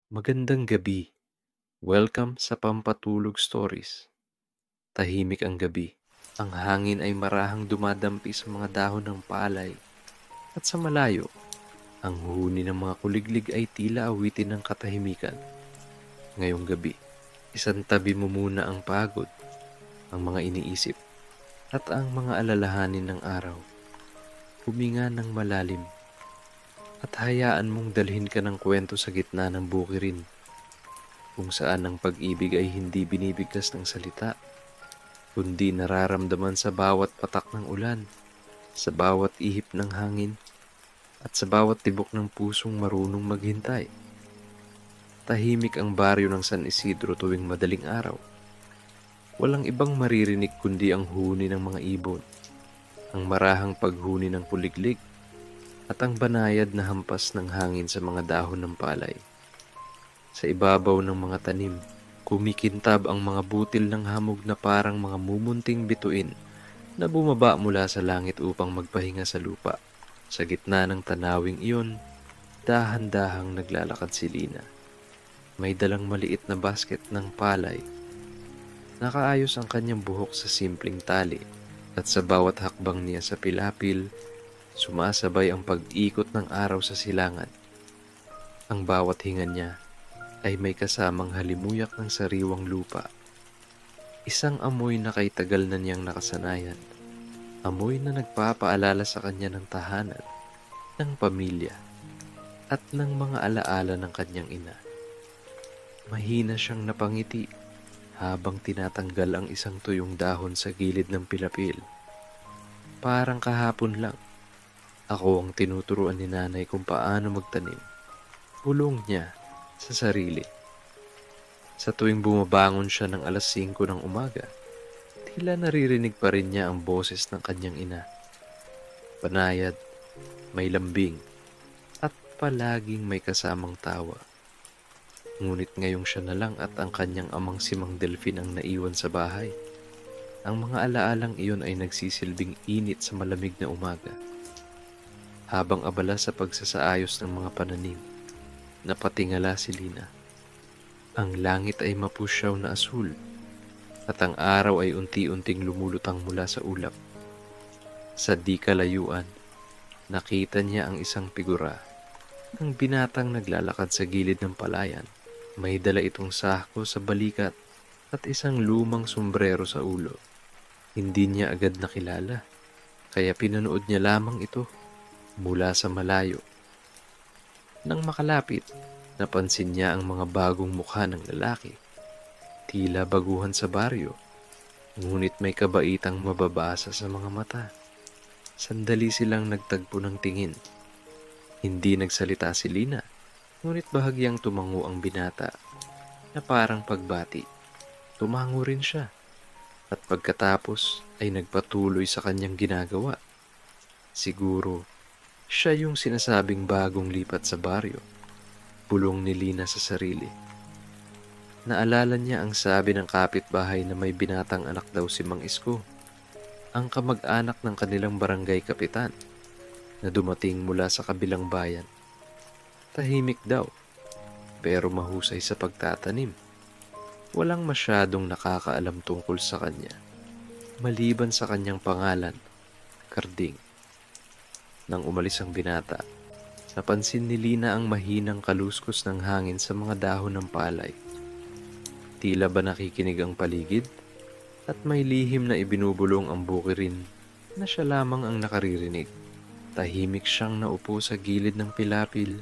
Magandang gabi. Welcome sa Pampatulog Stories. Tahimik ang gabi. Ang hangin ay marahang dumadampi sa mga dahon ng palay at sa malayo, ang huni ng mga kuliglig ay tila awitin ng katahimikan. Ngayong gabi, isantabi mo muna ang pagod, ang mga iniisip, at ang mga alalahanin ng araw. Huminga ng malalim at hayaan mong dalhin ka ng kwento sa gitna ng bukirin kung saan ang pag-ibig ay hindi binibigkas ng salita, kundi nararamdaman sa bawat patak ng ulan, sa bawat ihip ng hangin, at sa bawat tibok ng pusong marunong maghintay. Tahimik ang baryo ng San Isidro tuwing madaling araw. Walang ibang maririnig kundi ang huni ng mga ibon, ang marahang paghuni ng kuliglig, at ang banayad na hampas ng hangin sa mga dahon ng palay. Sa ibabaw ng mga tanim, kumikintab ang mga butil ng hamog na parang mga mumunting bituin na bumaba mula sa langit upang magpahinga sa lupa. Sa gitna ng tanawing iyon, dahan-dahang naglalakad si Lina. May dalang maliit na basket ng palay. Nakaayos ang kanyang buhok sa simpleng tali at sa bawat hakbang niya sa pilapil, sumasabay ang pag-ikot ng araw sa silangan. Ang bawat hinga niya ay may kasamang halimuyak ng sariwang lupa. Isang amoy na kay tagal na niyang nakasanayan. Amoy na nagpapaalala sa kanya ng tahanan, ng pamilya, at ng mga alaala ng kanyang ina. Mahina siyang napangiti habang tinatanggal ang isang tuyong dahon sa gilid ng pilapil. Parang kahapon lang, ako ang tinuturuan ni nanay kung paano magtanim. Bulong niya sa sarili. Sa tuwing bumabangon siya ng alas 5 ng umaga, tila naririnig pa rin niya ang boses ng kanyang ina. Banayad, may lambing, at palaging may kasamang tawa. Ngunit ngayong siya na lang at ang kanyang amang si Mang Delfin ang naiwan sa bahay. Ang mga alaalang iyon ay nagsisilbing init sa malamig na umaga. Habang abala sa pagsasaayos ng mga pananim, napatingala si Lina. Ang langit ay mapusyaw na asul at ang araw ay unti-unting lumulutang mula sa ulap. Sa di kalayuan, nakita niya ang isang figura, ang binatang naglalakad sa gilid ng palayan. May dala itong sako sa balikat at isang lumang sombrero sa ulo. Hindi niya agad nakilala, kaya pinanood niya lamang ito mula sa malayo. Nang makalapit, napansin niya ang mga bagong mukha ng lalaki. Tila baguhan sa baryo, ngunit may kabaitang mababasa sa mga mata. Sandali silang nagtagpo ng tingin. Hindi nagsalita si Lina, ngunit bahagyang tumango ang binata na parang pagbati. Tumango rin siya at pagkatapos ay nagpatuloy sa kanyang ginagawa. Siguro, siya yung sinasabing bagong lipat sa baryo. Bulong ni Lina sa sarili. Naalala niya ang sabi ng kapitbahay na may binatang anak daw si Mang Isko, ang kamag-anak ng kanilang barangay kapitan, na dumating mula sa kabilang bayan. Tahimik daw, pero mahusay sa pagtatanim. Walang masyadong nakakaalam tungkol sa kanya, maliban sa kanyang pangalan, Karding. Nang umalis ang binata, napansin ni Lina ang mahinang kaluskos ng hangin sa mga dahon ng palay. Tila ba nakikinig ang paligid? At may lihim na ibinubulong ang bukirin na siya lamang ang nakaririnig. Tahimik siyang naupo sa gilid ng pilapil.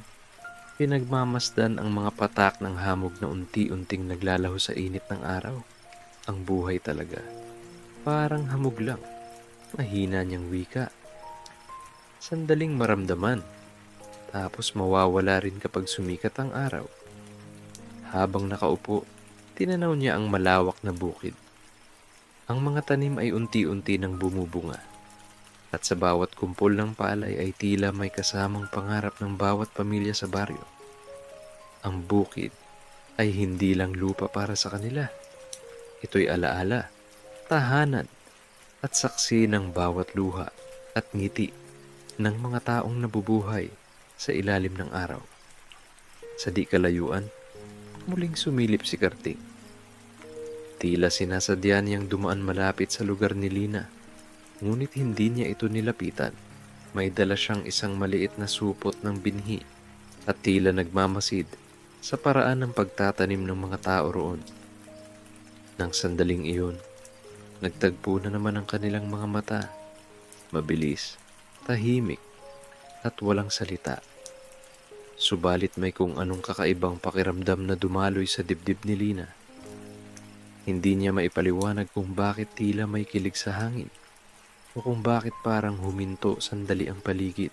Pinagmamasdan ang mga patak ng hamog na unti-unting naglalaho sa init ng araw. Ang buhay talaga. Parang hamog lang. Mahina niyang wika. Sandaling maramdaman. Tapos mawawala rin kapag sumikat ang araw. Habang nakaupo, tinanaw niya ang malawak na bukid. Ang mga tanim ay unti-unti nang bumubunga. At sa bawat kumpol ng palay ay tila may kasamang pangarap ng bawat pamilya sa baryo. Ang bukid ay hindi lang lupa para sa kanila. Ito'y alaala, tahanan, at saksi ng bawat luha at ngiti ng mga taong nabubuhay sa ilalim ng araw. Sa di kalayuan, Muling sumilip si Kartik. Tila sinasadya niyang dumaan malapit sa lugar ni Lina, ngunit hindi niya ito nilapitan. May dala siyang isang maliit na supot ng binhi at tila nagmamasid sa paraan ng pagtatanim ng mga tao roon. Nang sandaling iyon, nagtagpo na naman ang kanilang mga mata. Mabilis, tahimik, at walang salita. Subalit may kung anong kakaibang pakiramdam na dumaloy sa dibdib ni Lina. Hindi niya maipaliwanag kung bakit tila may kilig sa hangin o kung bakit parang huminto sandali ang paligid.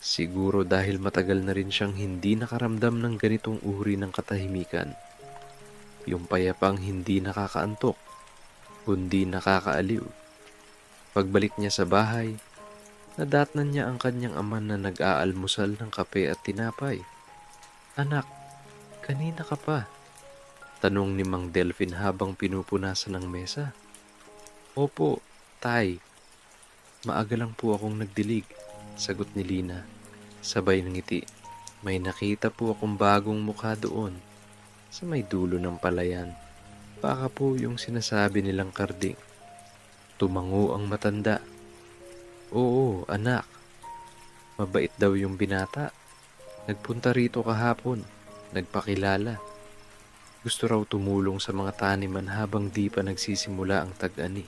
Siguro dahil matagal na rin siyang hindi nakaramdam ng ganitong uri ng katahimikan. Yung payapang hindi nakakaantok, kundi nakakaaliw. Pagbalik niya sa bahay, nadatnan niya ang kanyang ama na nag-aalmusal ng kape at tinapay. "Anak, kanina ka pa?" tanong ni Mang Delphin habang pinupunasan ng mesa. "Opo, Tay. Maaga lang po akong nagdilig," sagot ni Lina. Sabay ng ngiti. "May nakita po akong bagong mukha doon, sa may dulo ng palayan. Baka po yung sinasabi nilang karding." Tumango ang matanda. "Oo, anak. Mabait daw yung binata. Nagpunta rito kahapon, nagpakilala. Gusto raw tumulong sa mga taniman habang di pa nagsisimula ang tag-ani."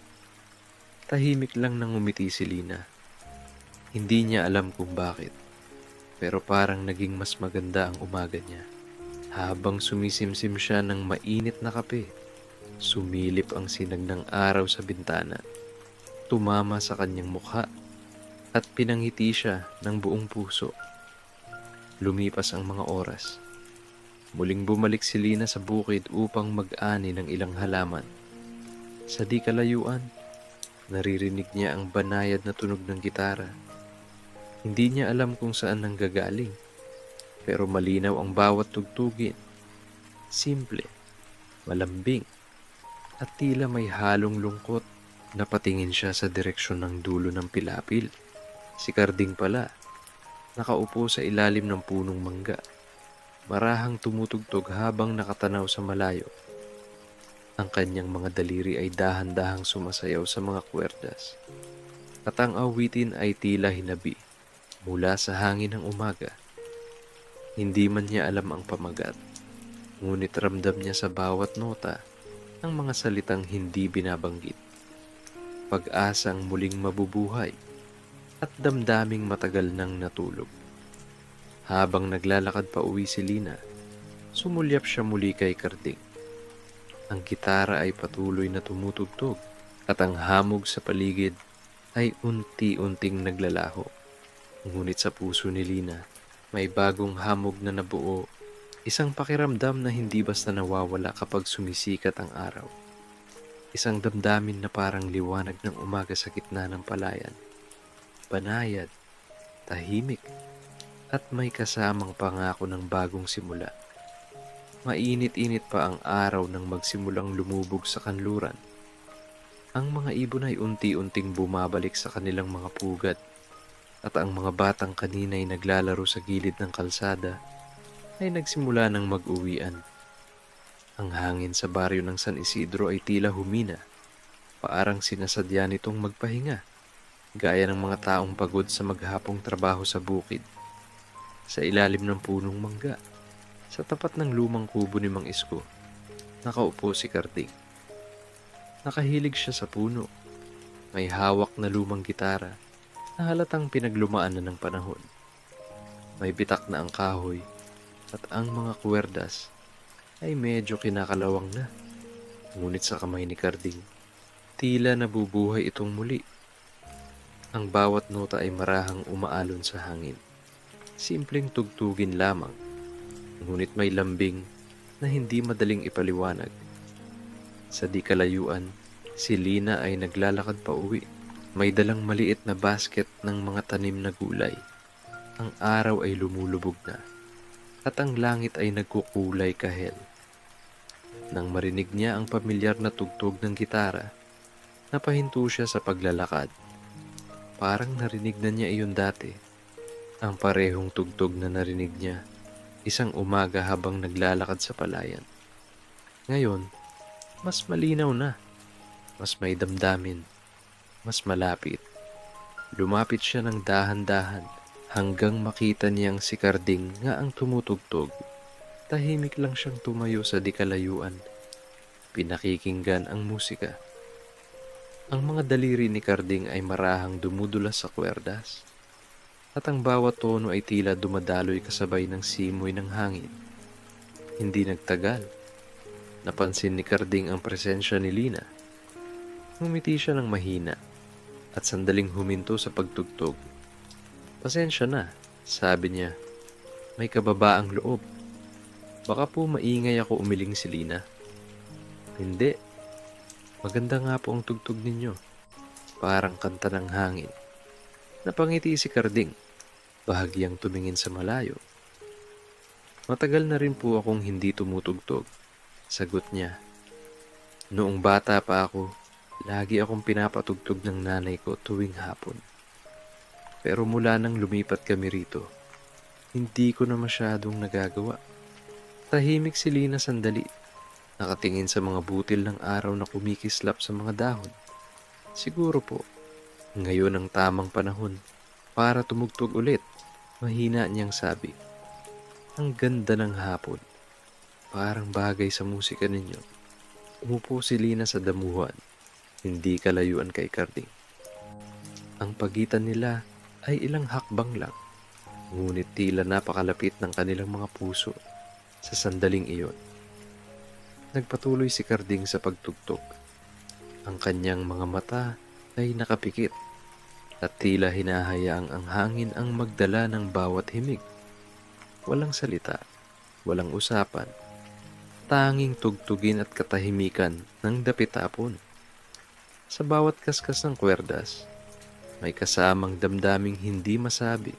Tahimik lang nang umiti si Lina. Hindi niya alam kung bakit, pero parang naging mas maganda ang umaga niya. Habang sumisimsim siya ng mainit na kape, sumilip ang sinag ng araw sa bintana. Tumama sa kanyang mukha at pinangiti siya ng buong puso. Lumipas ang mga oras. Muling bumalik si Lina sa bukid upang mag-ani ng ilang halaman. Sa di kalayuan, naririnig niya ang banayad na tunog ng gitara. Hindi niya alam kung saan nanggagaling, pero malinaw ang bawat tugtugin. Simple, malambing, at tila may halong lungkot. Napatingin siya sa direksyon ng dulo ng pilapil. Si Karding pala, nakaupo sa ilalim ng punong mangga. Marahang tumutugtog habang nakatanaw sa malayo. Ang kanyang mga daliri ay dahan-dahang sumasayaw sa mga kwerdas. At ang awitin ay tila hinabi mula sa hangin ng umaga. Hindi man niya alam ang pamagat, ngunit ramdam niya sa bawat nota ang mga salitang hindi binabanggit. Pag-asang muling mabubuhay at damdaming matagal nang natulog. Habang naglalakad pa uwi si Lina, sumulyap siya muli kay Karding. Ang gitara ay patuloy na tumutugtog at ang hamog sa paligid ay unti-unting naglalaho. Ngunit sa puso ni Lina, may bagong hamog na nabuo, isang pakiramdam na hindi basta nawawala kapag sumisikat ang araw. Isang damdamin na parang liwanag ng umaga sa gitna ng palayan. Banayad, tahimik, at may kasamang pangako ng bagong simula. Mainit-init pa ang araw nang magsimulang lumubog sa kanluran. Ang mga ibon ay unti-unting bumabalik sa kanilang mga pugad, at ang mga batang kanina'y naglalaro sa gilid ng kalsada ay nagsimula ng mag-uwian. Ang hangin sa baryo ng San Isidro ay tila humina, parang sinasadya nitong magpahinga, gaya ng mga taong pagod sa maghapong trabaho sa bukid. Sa ilalim ng punong mangga, sa tapat ng lumang kubo ni Mang Isko, nakaupo si Karding. Nakahilig siya sa puno. May hawak na lumang gitara na halatang pinaglumaan na ng panahon. May bitak na ang kahoy at ang mga kwerdas ay medyo kinakalawang na. Ngunit sa kamay ni Karding, tila nabubuhay itong muli. Ang bawat nota ay marahang umaalon sa hangin. Simpleng tugtugin lamang, ngunit may lambing na hindi madaling ipaliwanag. Sa di kalayuan, si Lina ay naglalakad pa uwi. May dalang maliit na basket ng mga tanim na gulay. Ang araw ay lumulubog na, at ang langit ay nagkukulay kahel. Nang marinig niya ang pamilyar na tugtog ng gitara, napahinto siya sa paglalakad. Parang narinig na niya iyon dati. Ang parehong tugtog na narinig niya Isang umaga habang naglalakad sa palayan. Ngayon, mas malinaw na, mas may damdamin, mas malapit. Lumapit siya ng dahan-dahan hanggang makita niyang si Karding nga ang tumutugtog. Tahimik lang siyang tumayo sa di kalayuan. Pinakikinggan ang musika. Ang mga daliri ni Karding ay marahang dumudulas sa kwerdas, at ang bawat tono ay tila dumadaloy kasabay ng simoy ng hangin. Hindi nagtagal. Napansin ni Karding ang presensya ni Lina. Ngumiti siya ng mahina at sandaling huminto sa pagtugtog. "Pasensya na," sabi niya. "May kababaang loob. Baka po maingay ako," umiling si Lina. "Hindi. Maganda nga po ang tugtog ninyo. Parang kanta ng hangin." Napangiti si Karding, bahagyang tumingin sa malayo. "Matagal na rin po akong hindi tumutugtog," sagot niya. "Noong bata pa ako, lagi akong pinapatugtog ng nanay ko tuwing hapon. Pero mula nang lumipat kami rito, hindi ko na masyadong nagagawa." Tahimik si Lina sandali, nakatingin sa mga butil ng araw na kumikislap sa mga dahon. "Siguro po, ngayon ang tamang panahon para tumugtog ulit," mahina niyang sabi. "Ang ganda ng hapon. Parang bagay sa musika ninyo." Umupo si Lina sa damuhan, hindi kalayuan kay Karding. Ang pagitan nila ay ilang hakbang lang, ngunit tila napakalapit ng kanilang mga puso sa sandaling iyon. Nagpatuloy si Karding sa pagtugtog. Ang kanyang mga mata ay nakapikit at tila hinahayaang ang hangin ang magdala ng bawat himig. Walang salita, walang usapan, tanging tugtugin at katahimikan ng dapitapon. Sa bawat kaskas ng kwerdas, may kasamang damdaming hindi masabi,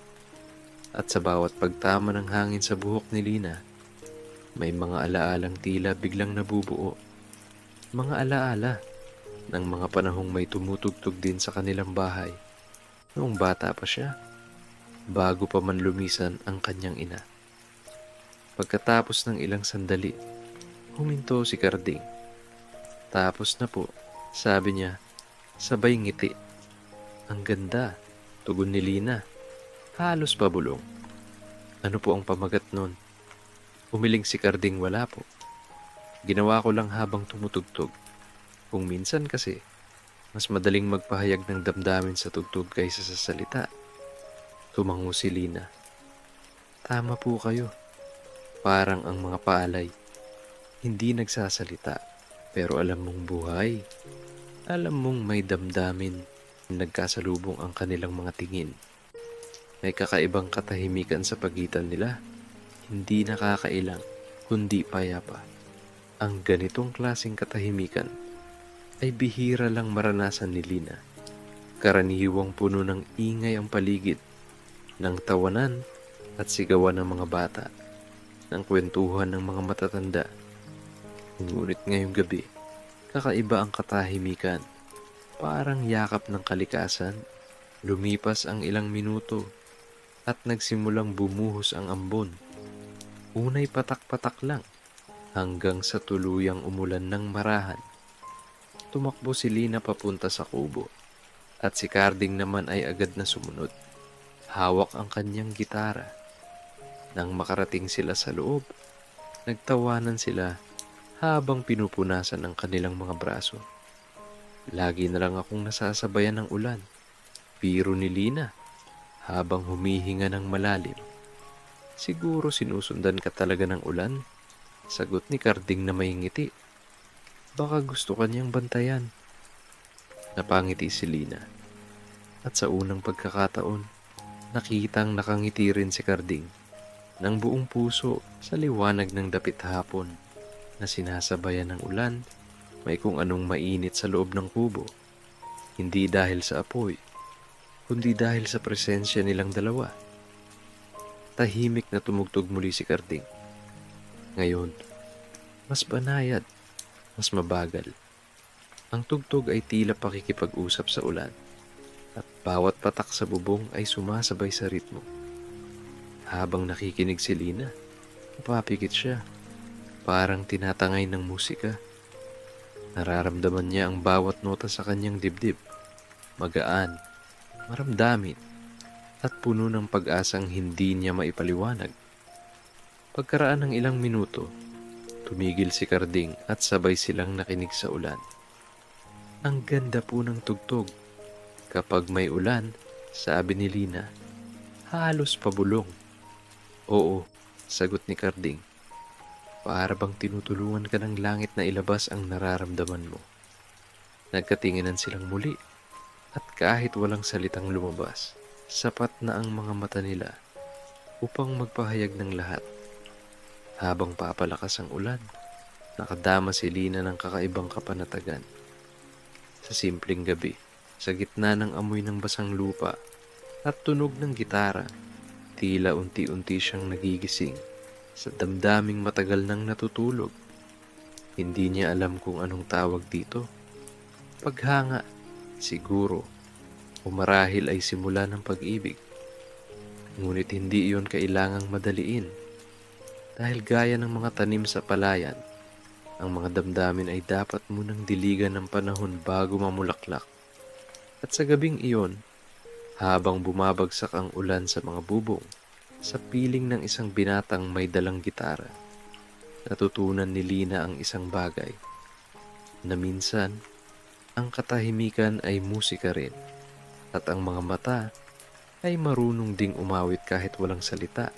at sa bawat pagtama ng hangin sa buhok ni Lina, may mga alaalang tila biglang nabubuo. Mga alaala ng mga panahong may tumutugtog din sa kanilang bahay noong bata pa siya, bago pa man lumisan ang kanyang ina. Pagkatapos ng ilang sandali, huminto si Karding. "Tapos na po," sabi niya, sabay ngiti. "Ang ganda," tugon ni Lina, halos pabulong. "Ano po ang pamagat nun?" Umiling si Karding. "Wala po. Ginawa ko lang habang tumutugtog. Kung minsan kasi, mas madaling magpahayag ng damdamin sa tugtog kaysa sa salita." Tumango si Lina. "Tama po kayo. Parang ang mga palay, hindi nagsasalita, pero alam mong buhay. Alam mong may damdamin, nagkasalubong ang kanilang mga tingin. May kakaibang katahimikan sa pagitan nila, hindi nakakailang, kundi payapa. Ang ganitong klaseng katahimikan ay bihira lang maranasan ni Lina. Karaniwang puno ng ingay ang paligid, ng tawanan at sigawan ng mga bata, ng kwentuhan ng mga matatanda. Ngunit ngayong gabi, kakaiba ang katahimikan. Parang yakap ng kalikasan. Lumipas ang ilang minuto at nagsimulang bumuhos ang ambon. Unay patak-patak lang hanggang sa tuluyang umulan ng marahan. Tumakbo si Lina papunta sa kubo at si Karding naman ay agad na sumunod. Hawak ang kanyang gitara. Nang makarating sila sa loob, nagtawanan sila habang pinupunasan ang kanilang mga braso. "Lagi na lang akong nasasabayan ng ulan," biro ni Lina habang humihinga ng malalim. "Siguro sinusundan ka talaga ng ulan," sagot ni Karding na may ngiti. "Baka gusto kanyang bantayan." Napangiti si Lina. At sa unang pagkakataon, nakitang nakangiti rin si Karding ng buong puso sa liwanag ng dapit hapon na sinasabayan ng ulan. May kung anong mainit sa loob ng kubo. Hindi dahil sa apoy, kundi dahil sa presensya nilang dalawa. Tahimik na tumugtog muli si Karding. Ngayon, mas banayad, mas mabagal. Ang tugtog ay tila pakikipag-usap sa ulan, at bawat patak sa bubong ay sumasabay sa ritmo. Habang nakikinig si Lina, Napapikit siya, parang tinatangay ng musika. Nararamdaman niya ang bawat nota sa kanyang dibdib, magaan, maramdamin, at puno ng pag-asang hindi niya maipaliwanag. Pagkaraan ng ilang minuto, tumigil si Karding at sabay silang nakinig sa ulan. Ang ganda po ng tugtog. Kapag may ulan, sabi ni Lina, halos pabulong. Oo, sagot ni Karding. Para bang tinutulungan ka ng langit na ilabas ang nararamdaman mo. Nagkatinginan silang muli at kahit walang salitang lumabas, sapat na ang mga mata nila upang magpahayag ng lahat. Habang papalakas ang ulan, nakadama si Lina ng kakaibang kapanatagan. Sa simpleng gabi, sa gitna ng amoy ng basang lupa at tunog ng gitara, tila unti-unti siyang nagigising sa damdaming matagal nang natutulog. Hindi niya alam kung anong tawag dito. Paghanga, siguro, o marahil ay simula ng pag-ibig. Ngunit hindi iyon kailangang madaliin. Dahil gaya ng mga tanim sa palayan, ang mga damdamin ay dapat munang diligan ng panahon bago mamulaklak. At sa gabing iyon, habang bumabagsak ang ulan sa mga bubong, sa piling ng isang binatang may dalang gitara, natutunan ni Lina ang isang bagay, na minsan, ang katahimikan ay musika rin, at ang mga mata ay marunong ding umawit kahit walang salita.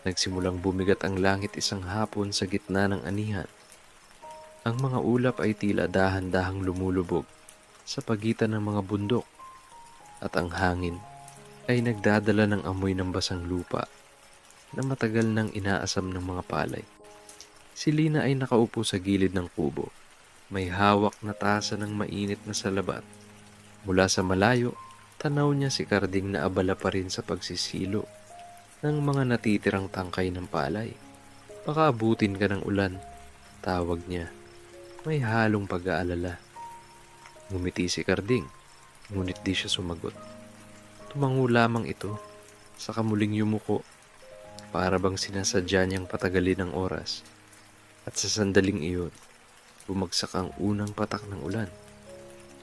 Nagsimulang bumigat ang langit isang hapon sa gitna ng anihan. Ang mga ulap ay tila dahan-dahang lumulubog sa pagitan ng mga bundok, at ang hangin ay nagdadala ng amoy ng basang lupa na matagal nang inaasam ng mga palay. Si Lina ay nakaupo sa gilid ng kubo, may hawak na tasa ng mainit na salabat. Mula sa malayo, tanaw niya si Karding na abala pa rin sa pagsisilo ng mga natitirang tangkay ng palay. Baka abutin ka ng ulan, tawag niya. May halong pag-aalala. Ngumiti si Karding, ngunit di siya sumagot. Tumango lamang ito, saka muling yumuko, para bang sinasadya niyang patagalin ang oras. At sa sandaling iyon, bumagsak ang unang patak ng ulan.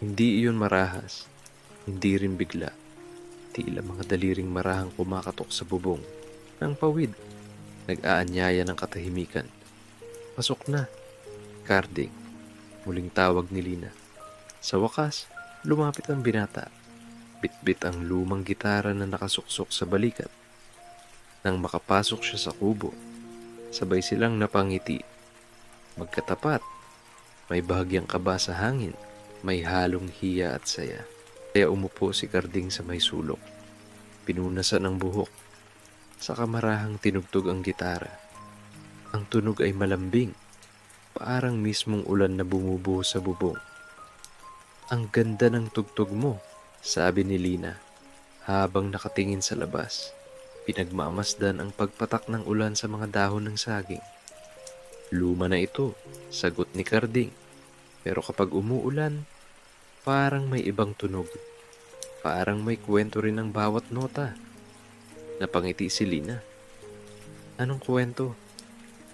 Hindi iyon marahas, hindi rin bigla. Tila mga daliring marahang kumakatok sa bubong ng pawid, nag-aanyaya ng katahimikan. Pasok na, Karding, muling tawag ni Lina. Sa wakas, lumapit ang binata. Bitbit ang lumang gitara na nakasuksok sa balikat. Nang makapasok siya sa kubo, sabay silang napangiti. Magkatapat, may bahagyang kaba sa hangin, may halong hiya at saya. Kaya umupo si Karding sa may sulok. Pinunasan ang buhok. Sa kamarahang tinugtog ang gitara. Ang tunog ay malambing, parang mismong ulan na bumubuho sa bubong. Ang ganda ng tugtog mo, sabi ni Lina, habang nakatingin sa labas. Pinagmamasdan ang pagpatak ng ulan sa mga dahon ng saging. Luma na ito, sagot ni Karding. Pero kapag umuulan, parang may ibang tunog. Parang may kwento rin ang bawat nota. Napangiti si Lina. Anong kwento?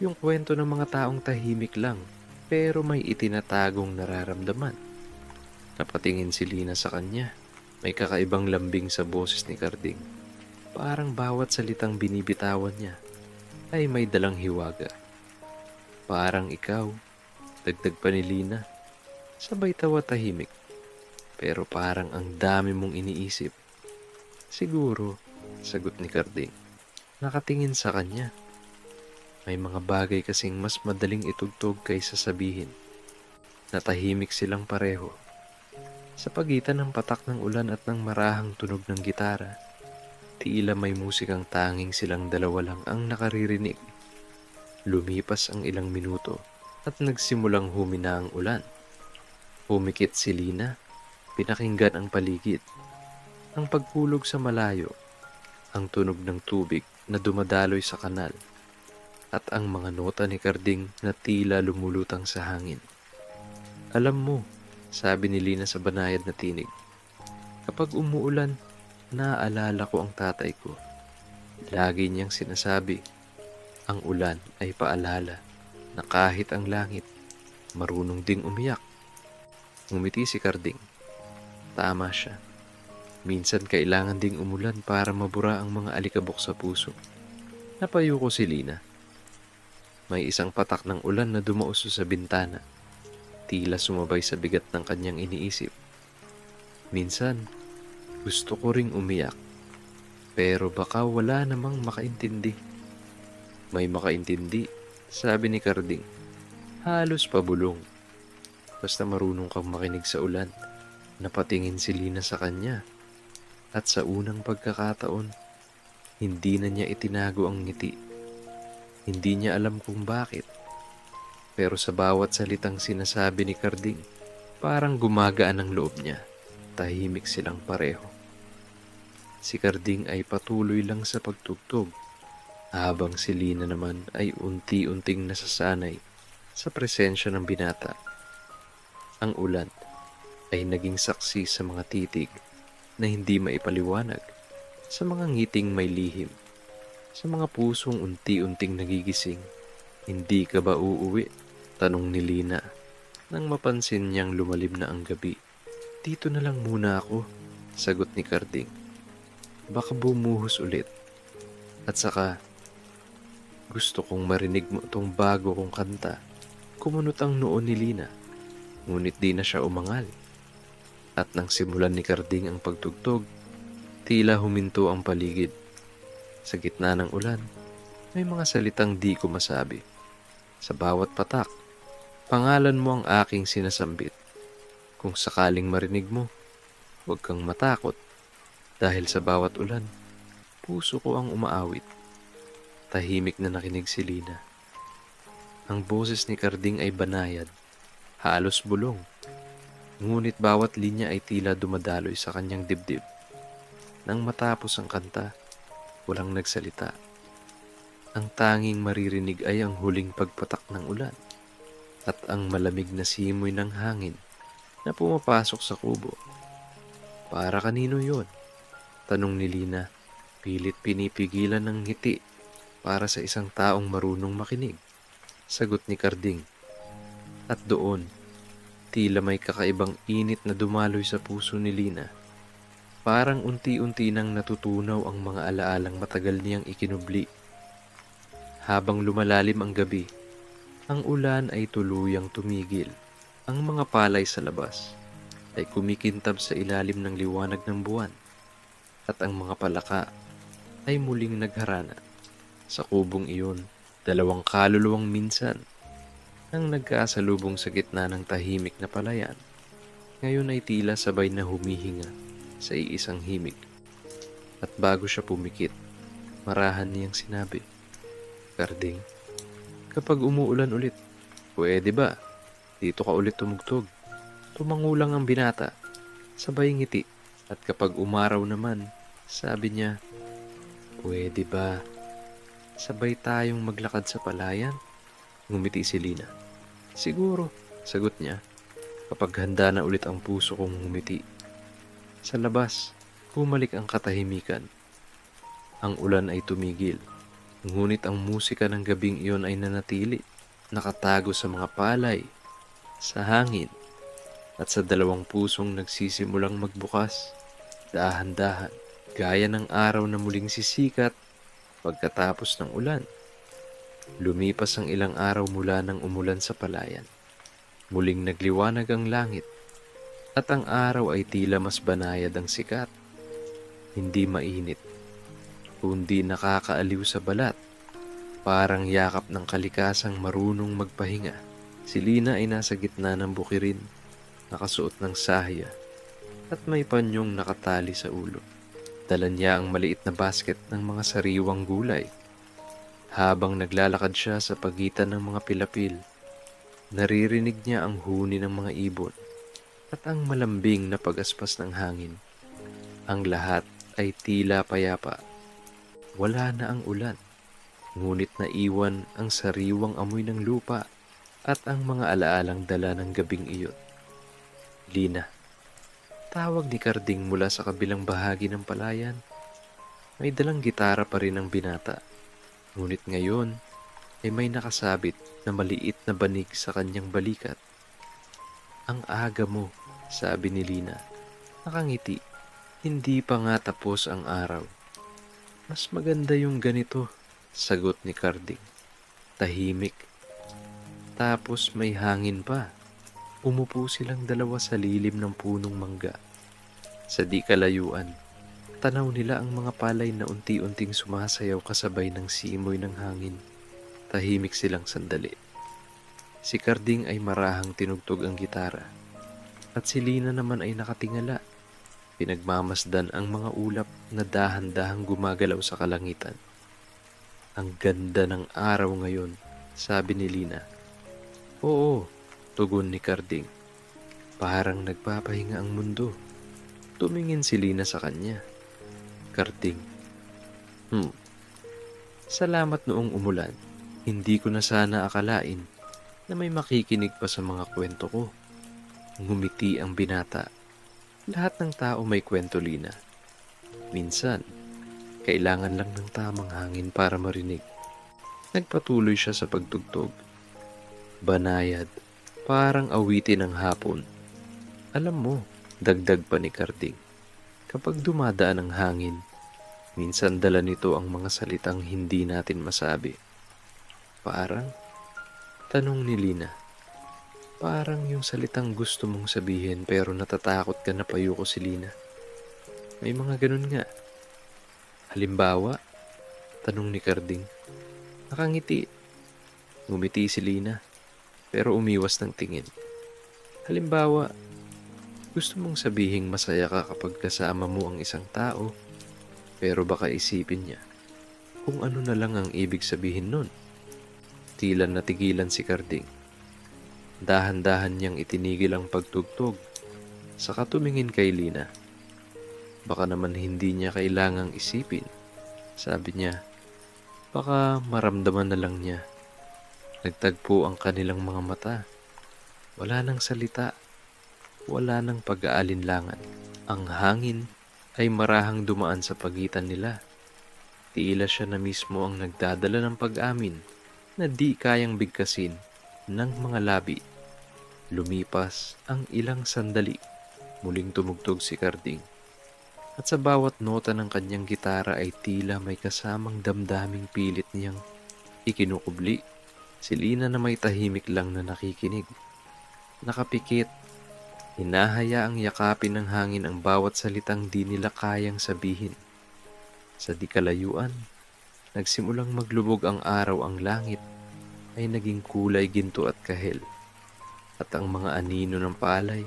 Yung kwento ng mga taong tahimik lang, pero may itinatagong nararamdaman. Napatingin si Lina sa kanya. May kakaibang lambing sa boses ni Karding. Parang bawat salitang binibitawan niya ay may dalang hiwaga. Parang ikaw, dagdag pa ni Lina. Sabay tawa tahimik. Pero parang ang dami mong iniisip. Siguro, sagot ni Karding. Nakatingin sa kanya. May mga bagay kasing mas madaling itugtog kaysa sabihin. Natahimik silang pareho. Sa pagitan ng patak ng ulan at ng marahang tunog ng gitara, tila may musikang tanging silang dalawa lang ang nakaririnig. Lumipas ang ilang minuto at nagsimulang humina ang ulan. Humikit si Lina, pinakinggan ang paligid. Ang pagkulog sa malayo, ang tunog ng tubig na dumadaloy sa kanal, at ang mga nota ni Karding na tila lumulutang sa hangin. Alam mo, sabi ni Lina sa banayad na tinig, kapag umuulan, naaalala ko ang tatay ko. Lagi niyang sinasabi, Ang ulan ay paalala na kahit ang langit, marunong ding umiyak. Ngumiti si Karding. Tama siya. Minsan kailangan ding umulan para mabura ang mga alikabok sa puso. Napayuko si Lina. May isang patak ng ulan na dumauso sa bintana. Tila sumabay sa bigat ng kanyang iniisip. Minsan, gusto ko ring umiyak. Pero baka wala namang makaintindi. May makaintindi, sabi ni Karding. Halos pabulong. Basta marunong kang makinig sa ulan. Napatingin si Lina sa kanya. At sa unang pagkakataon, hindi na niya itinago ang ngiti. Hindi niya alam kung bakit. Pero sa bawat salitang sinasabi ni Karding, parang gumagaan ang loob niya. Tahimik silang pareho. Si Karding ay patuloy lang sa pagtugtog, habang si Lina naman ay unti-unting nasasanay sa presensya ng binata. Ang ulan ay naging saksi sa mga titig na hindi maipaliwanag, sa mga ngiting may lihim, sa mga pusong unti-unting nagigising. Hindi ka ba uuwi? Tanong ni Lina nang mapansin niyang lumalim na ang gabi. Dito na lang muna ako, sagot ni Karding. Baka bumuhos ulit. At saka, gusto kong marinig mo itong bago kong kanta. Kumunot ang noo ni Lina, ngunit di na siya umangal. At nang simulan ni Karding ang pagtugtog, tila huminto ang paligid. Sa gitna ng ulan, may mga salitang di ko masabi. Sa bawat patak, pangalan mo ang aking sinasambit. Kung sakaling marinig mo, huwag kang matakot. Dahil sa bawat ulan, puso ko ang umaawit. Tahimik na nakinig si Lina. Ang boses ni Karding ay banayad, halos bulong. Ngunit bawat linya ay tila dumadaloy sa kanyang dibdib. Nang matapos ang kanta, walang nagsalita. Ang tanging maririnig ay ang huling pagpatak ng ulan at ang malamig na simoy ng hangin na pumapasok sa kubo. Para kanino yon? Tanong ni Lina, pilit pinipigilan ng ngiti para sa isang taong marunong makinig. Sagot ni Karding. At doon, tila may kakaibang init na dumaloy sa puso ni Lina. Parang unti-unti nang natutunaw ang mga alaalang matagal niyang ikinubli. Habang lumalalim ang gabi, ang ulan ay tuluyang tumigil. Ang mga palay sa labas ay kumikintab sa ilalim ng liwanag ng buwan. At ang mga palaka ay muling nagharana. Sa kubong iyon, dalawang kaluluwang minsan ang nagkasalubong sa gitna ng tahimik na palayan. Ngayon ay tila sabay na humihinga sa iisang himig. At bago siya pumikit, marahan niyang sinabi, Karding, kapag umuulan ulit, pwede ba? Dito ka ulit tumugtog. Tumangulang ang binata, sabay ngiti. At kapag umaraw naman, sabi niya, pwede ba? Sabay tayong maglakad sa palayan? Ngumiti si Lina. Siguro, sagot niya, kapag handa na ulit ang puso kong ngumiti. Sa labas, bumalik ang katahimikan. Ang ulan ay tumigil, ngunit ang musika ng gabing iyon ay nanatili, nakatago sa mga palay, sa hangin, at sa dalawang pusong nagsisimulang magbukas, dahan-dahan, gaya ng araw na muling sisikat pagkatapos ng ulan. Lumipas ang ilang araw mula nang umulan sa palayan. Muling nagliwanag ang langit, at ang araw ay tila mas banayad ang sikat. Hindi mainit, kundi nakakaaliw sa balat. Parang yakap ng kalikasang marunong magpahinga. Si Lina ay nasa gitna ng bukirin, nakasuot ng sahya, at may panyong nakatali sa ulo. Dala niya ang maliit na basket ng mga sariwang gulay. Habang naglalakad siya sa pagitan ng mga pilapil, naririnig niya ang huni ng mga ibon at ang malambing na pag-aspas ng hangin. Ang lahat ay tila payapa. Wala na ang ulan, ngunit naiwan ang sariwang amoy ng lupa at ang mga alaalang dala ng gabing iyon. Lina, tawag ni Karding mula sa kabilang bahagi ng palayan. May dalang gitara pa rin ang binata. Ngunit ngayon, ay may nakasabit na maliit na banig sa kanyang balikat. "Ang aga mo," sabi ni Lina. Nakangiti. "Hindi pa nga tapos ang araw." "Mas maganda yung ganito," sagot ni Carding. Tahimik. Tapos may hangin pa. Umupo silang dalawa sa lilim ng punong mangga. Sa di kalayuan, tanaw nila ang mga palay na unti-unting sumasayaw kasabay ng simoy ng hangin. Tahimik silang sandali. Si Carding ay marahang tinugtog ang gitara, at si Lina naman ay nakatingala. Pinagmamasdan ang mga ulap na dahan-dahang gumagalaw sa kalangitan. "Ang ganda ng araw ngayon," sabi ni Lina. "Oo," tugon ni Carding. "Parang nagpapahinga ang mundo." Tumingin si Lina sa kanya. Carding: Salamat noong umulan. Hindi ko na sana akalain na may makikinig pa sa mga kwento ko." Ngumiti ang binata. Lahat ng tao may kwento, Lina. Minsan, kailangan lang ng tamang hangin para marinig. Nagpatuloy siya sa pagtugtog. Banayad, parang awitin ng hapon. "Alam mo," dagdag pa ni Carding, "kapag dumadaan ang hangin, minsan dala nito ang mga salitang hindi natin masabi." "Parang?" tanong ni Lina. "Parang yung salitang gusto mong sabihin pero natatakot ka na," payuko si Lina. "May mga ganun nga." "Halimbawa?" tanong ni Carding. Nakangiti. Ngumiti si Lina, pero umiwas ng tingin. "Halimbawa, gusto mong sabihing masaya ka kapag kasama mo ang isang tao, pero baka isipin niya kung ano na lang ang ibig sabihin nun." Tila natigilan si Carding. Dahan-dahan niyang itinigil ang pagtugtog, saka tumingin kay Lina. "Baka naman hindi niya kailangang isipin," sabi niya. "Baka maramdaman na lang niya." Nagtagpo ang kanilang mga mata. Wala nang salita, wala nang pag-aalinlangan. Ang hangin ay marahang dumaan sa pagitan nila. Tila siya na mismo ang nagdadala ng pag-amin na di kayang bigkasin ng mga labi. Lumipas ang ilang sandali. Muling tumugtog si Carding. At sa bawat nota ng kanyang gitara ay tila may kasamang damdaming pilit niyang ikinukubli. Si Lina na may tahimik lang na nakikinig. Nakapikit, hinahayaang yakapin ng hangin ang bawat salitang di nila kayang sabihin. Sa di kalayuan, nagsimulang maglubog ang araw. Ang langit ay naging kulay ginto at kahel, at ang mga anino ng palay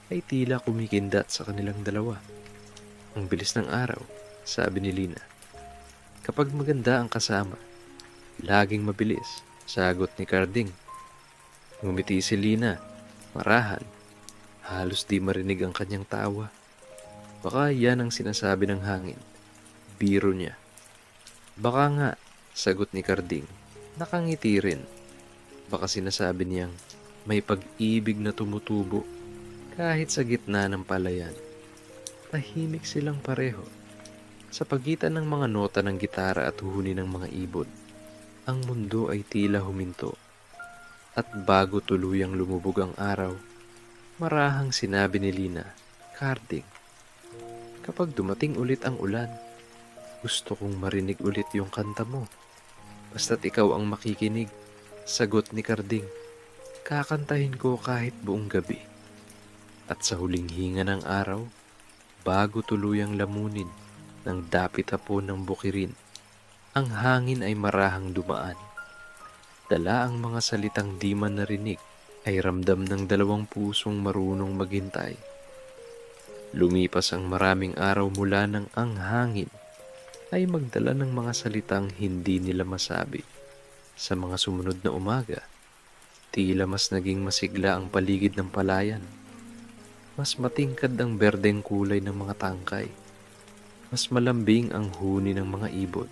ay tila kumikindat sa kanilang dalawa. "Ang bilis ng araw," sabi ni Lina. "Kapag maganda ang kasama, laging mabilis," sagot ni Carding. Ngumiti si Lina, marahan. Halos di marinig ang kanyang tawa. Baka yan ang sinasabi ng hangin. Biro niya. "Baka nga," sagot ni Carding. Nakangiti rin. Baka sinasabi niyang may pag-ibig na tumutubo kahit sa gitna ng palayan. Tahimik silang pareho. Sa pagitan ng mga nota ng gitara at huni ng mga ibon, ang mundo ay tila huminto. At bago tuluyang lumubog ang araw, marahang sinabi ni Lina, "Carding, kapag dumating ulit ang ulan, gusto kong marinig ulit yung kanta mo. Basta't ikaw ang makikinig." Sagot ni Carding. "Kakantahin ko kahit buong gabi." At sa huling hinga ng araw, bago tuluyang lamunin ng dapit hapon ng bukirin, ang hangin ay marahang dumaan. Dala ang mga salitang di man narinig, ay ramdam ng dalawang pusong marunong maghintay. Lumipas ang maraming araw mula nang ang hangin ay magdala ng mga salitang hindi nila masabi. Sa mga sumunod na umaga, tila mas naging masigla ang paligid ng palayan. Mas matingkad ang berdeng kulay ng mga tangkay. Mas malambing ang huni ng mga ibon.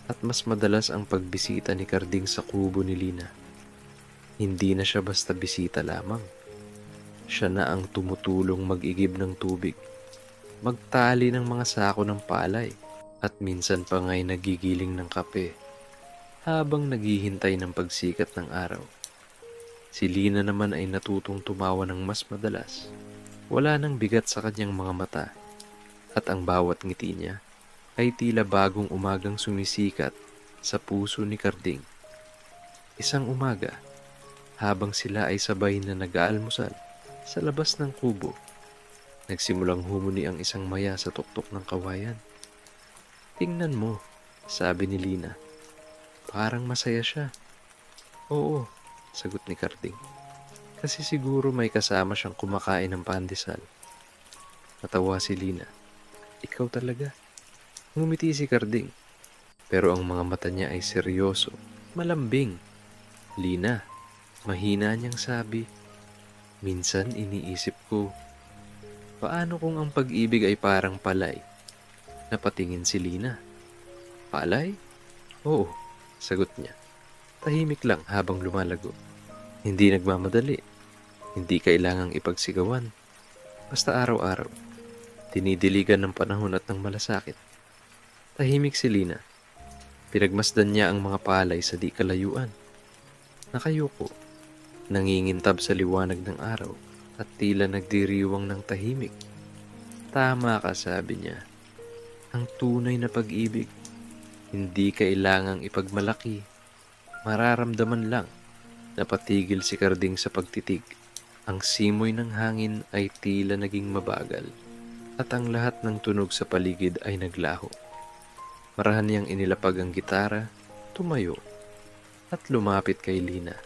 At mas madalas ang pagbisita ni Carding sa kubo ni Lina. Hindi na siya basta bisita lamang. Siya na ang tumutulong mag-igib ng tubig, magtali ng mga sako ng palay, at minsan pa nga'y nagigiling ng kape. habang naghihintay ng pagsikat ng araw. Si Lina naman ay natutong tumawa ng mas madalas. Wala nang bigat sa kanyang mga mata at ang bawat ngiti niya ay tila bagong umagang sumisikat sa puso ni Karding. Isang umaga, habang sila ay sabay na nag-aalmusal sa labas ng kubo, nagsimulang humuni ang isang maya sa tuktok ng kawayan. "Tingnan mo," sabi ni Lina. "Parang masaya siya." "Oo," sagot ni Karding. "Kasi siguro may kasama siyang kumakain ng pandesal." Natawa si Lina. "Ikaw talaga." Ngumiti si Karding, pero ang mga mata niya ay seryoso, malambing. "Lina," mahina niyang sabi, "minsan iniisip ko, paano kung ang pag-ibig ay parang palay?" Napatingin si Lina. "Palay?" "Oo," sagot niya. Tahimik lang habang lumalago. Hindi nagmamadali. Hindi kailangang ipagsigawan. Basta araw-araw. Dinidiligan ng panahon at ng malasakit. Tahimik si Lina. Pinagmasdan niya ang mga palay sa di kalayuan. Nakayuko, nangingintab sa liwanag ng araw at tila nagdiriwang ng tahimik. "Tama ka," sabi niya. "Ang tunay na pag-ibig, hindi kailangang ipagmalaki. Mararamdaman lang." Napatigil si Karding sa pagtitig. Ang simoy ng hangin ay tila naging mabagal at ang lahat ng tunog sa paligid ay naglaho. Marahan niyang inilapag ang gitara, tumayo, at lumapit kay Lina.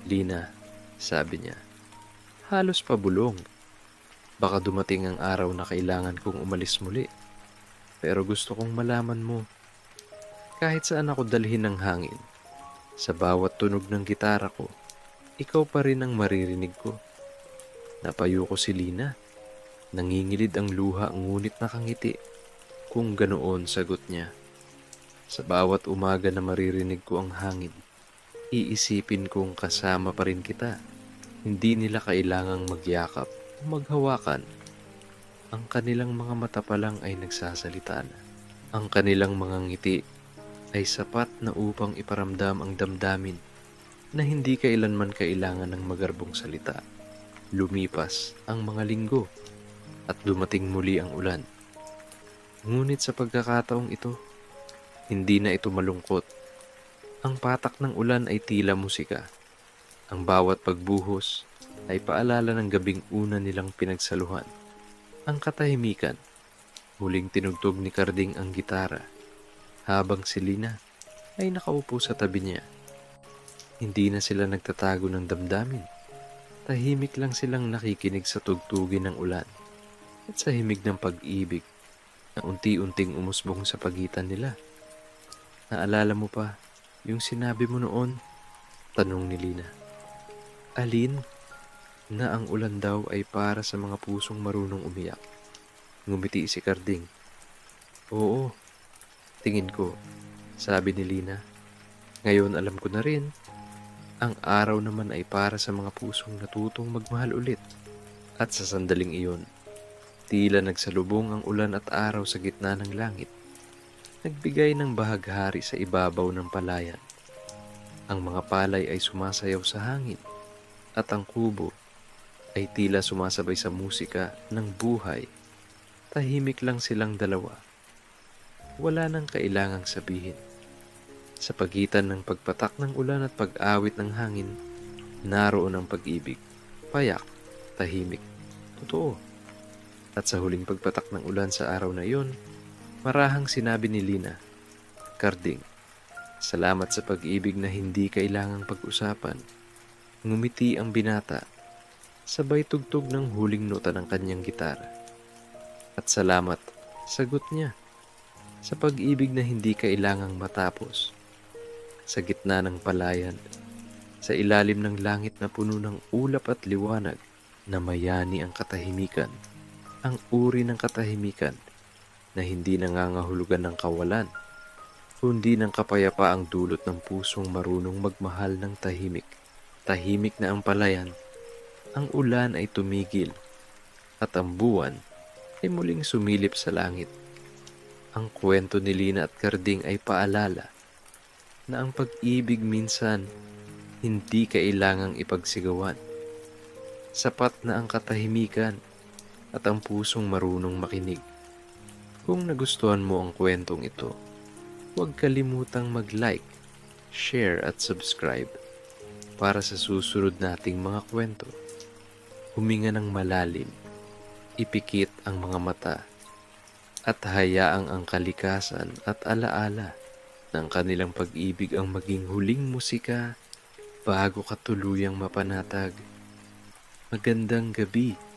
"Lina," sabi niya, halos pabulong. "Baka dumating ang araw na kailangan kong umalis muli. Pero gusto kong malaman mo, kahit saan ako dalhin ng hangin, sa bawat tunog ng gitara ko, ikaw pa rin ang maririnig ko." Napayuko si Lina. Nangingilid ang luha ngunit nakangiti. "Kung ganoon," sagot niya, "sa bawat umaga na maririnig ko ang hangin, iisipin kong kasama pa rin kita. Hindi nila kailangang magyakap o maghawakan. Ang kanilang mga mata pa lang ay nagsasalita na. Ang kanilang mga ngiti ay sapat na upang iparamdam ang damdamin na hindi kailanman kailangan ng magarbong salita." Lumipas ang mga linggo at dumating muli ang ulan. Ngunit sa pagkakataong ito, hindi na ito malungkot. Ang patak ng ulan ay tila musika. Ang bawat pagbuhos ay paalala ng gabing una nilang pinagsaluhan. Ang katahimikan, huling tinugtog ni Karding ang gitara, habang si Lina ay nakaupo sa tabi niya. Hindi na sila nagtatago ng damdamin. Tahimik lang silang nakikinig sa tugtugin ng ulan at sa himig ng pag-ibig na unti-unting umusbong sa pagitan nila. "Naalala mo pa yung sinabi mo noon?" tanong ni Lina. "Alin?" "Na ang ulan daw ay para sa mga pusong marunong umiyak." Ngumiti si Karding. "Oo, tingin ko," sabi ni Lina. "Ngayon alam ko na rin. Ang araw naman ay para sa mga pusong natutong magmahal ulit." At sa sandaling iyon, tila nagsalubong ang ulan at araw sa gitna ng langit. Nagbigay ng bahaghari sa ibabaw ng palayan. Ang mga palay ay sumasayaw sa hangin at ang kubo ay tila sumasabay sa musika ng buhay. Tahimik lang silang dalawa. Wala nang kailangang sabihin. Sa pagitan ng pagpatak ng ulan at pag-awit ng hangin, naroon ang pag-ibig. Payak, tahimik, totoo. At sa huling pagpatak ng ulan sa araw na iyon, marahang sinabi ni Lina, "Karding, salamat sa pag-ibig na hindi kailangang pag-usapan." Ngumiti ang binata, sabay tugtog ng huling nota ng kanyang gitara. "At salamat," sagot niya, "sa pag-ibig na hindi kailangang matapos." Sa gitna ng palayan, sa ilalim ng langit na puno ng ulap at liwanag, namayani ang katahimikan. Ang uri ng katahimikan na hindi nangangahulugan ng kawalan, kundi ng kapayapaang dulot ng pusong marunong magmahal ng tahimik. Tahimik na ang palayan, ang ulan ay tumigil, at ang buwan ay muling sumilip sa langit. Ang kwento ni Lina at Karding ay paalala na ang pag-ibig minsan hindi kailangang ipagsigawan. Sapat na ang katahimikan at ang pusong marunong makinig. Kung nagustuhan mo ang kwentong ito, huwag kalimutang mag-like, share at subscribe para sa susunod nating mga kwento. Huminga ng malalim, ipikit ang mga mata, at hayaang ang kalikasan at alaala ng kanilang pag-ibig ang maging huling musika bago ka tuluyang mapanatag. Magandang gabi.